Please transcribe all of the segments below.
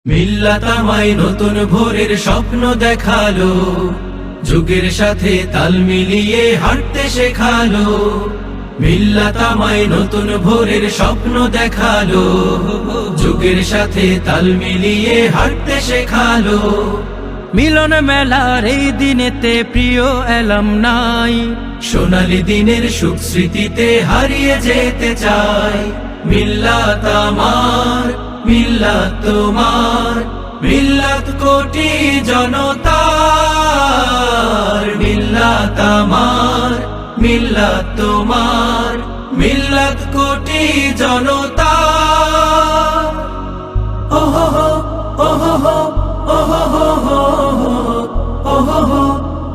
মিল্লাত আমায় নতুন ভোরের স্বপ্ন দেখালো, যুগের সাথে তাল মিলিয়ে হাঁটতে শেখালো। মিল্লাত আমায় নতুন ভোরের স্বপ্ন দেখালো, যুগের সাথে তাল মিলিয়ে হাঁটতে শেখালো। মিলন মেলার এই দিনেতে প্রিয় এলাম নাই, সোনালী দিনের সুখ স্মৃতিতে হারিয়ে যেতে চাই। মিল্লাত আমার, মিল্লাত তোমার, মিল্লাত কোটি জনতার। মিল্লাত আমার, মিল্লাত তোমার, মিল্লাত কোটি জনতার। ওহো হো, ওহো হো, ওহো হো হো হো, ওহো হো,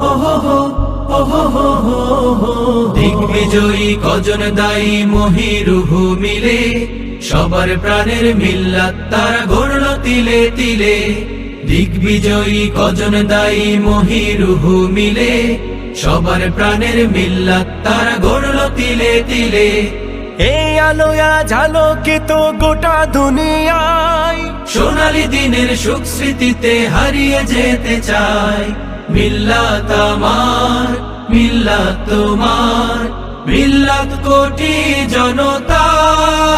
ওহো হো, ওহো হো হো হো। দিগ্বিজয়ী কজন দায়ী মহিরুহু মিলে, সবার প্রাণের মিল্লাত তারা গড়ল তিলে তিলে। দিগ্বিজয়ী কজন দায়ী মহিরুহু মিলে, সবার প্রাণের মিল্লাত তারা গড়ল তিলে তিলে। এই আলোয়া ঝালকিত গোটা দুনিয়ায়, সোনালী দিনের সুখ স্মৃতিতে হারিয়ে যেতে চাই। মিল্লাত আমার, মিল্লাত তোমার, মিল্লাত কোটি জনতার।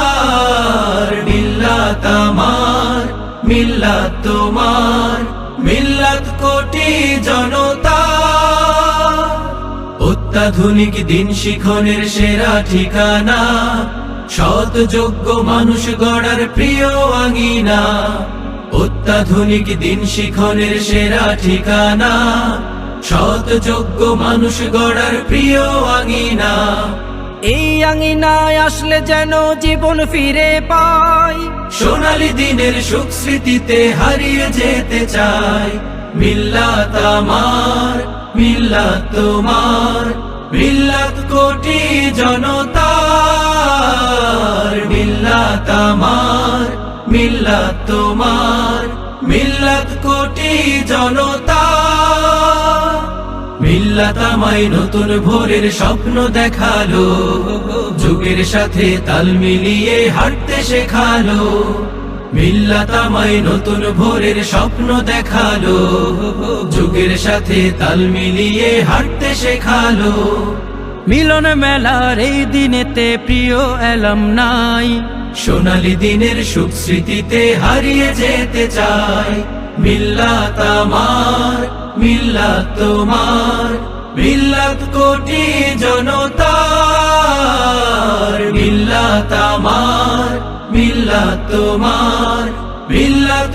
মিল্লাত আমার, মিল্লাত তোমার, মিল্লাত কোটি জনতার। অত্যাধুনিক দিন শিখনের সেরা ঠিকানা, সৎ যোগ্য মানুষ গড়ার প্রিয় আঙিনা। অত্যাধুনিক দিন শিখনের সেরা ঠিকানা, সৎ যোগ্য মানুষ গড়ার প্রিয় আঙিনা। এই আঙিনায় আসলে যেন জীবন ফিরে পাই, সোনালী দিনের সুখ স্মৃতিতে হারিয়ে যেতে চাই। মিল্লাত আমার, মিল্লাত তোমার, মিল্লাত কোটি জনতার। মিল্লাত আমার, মিল্লাত তোমার, মিল্লাত কোটি জনতার। মিল্লাত আমায় নতুন ভোরের স্বপ্ন দেখালো, যুগের সাথে তাল মিলিয়ে হাঁটতে শেখালো। মিল্লাত আমায় নতুন ভোরের স্বপ্ন দেখালো, যুগের সাথে তাল মিলিয়ে হাঁটতে শেখালো। মিলন মেলার এই দিনেতে প্রিয় এলাম নাই, সোনালী দিনের সুখ স্মৃতিতে হারিয়ে যেতে চাই। মিল্লাত আমার, মিল্লাত তোমার, মিল্লাত কোটি জনতার। মিল্লাত আমার, মিল্লাত তোমার, মিল্লাত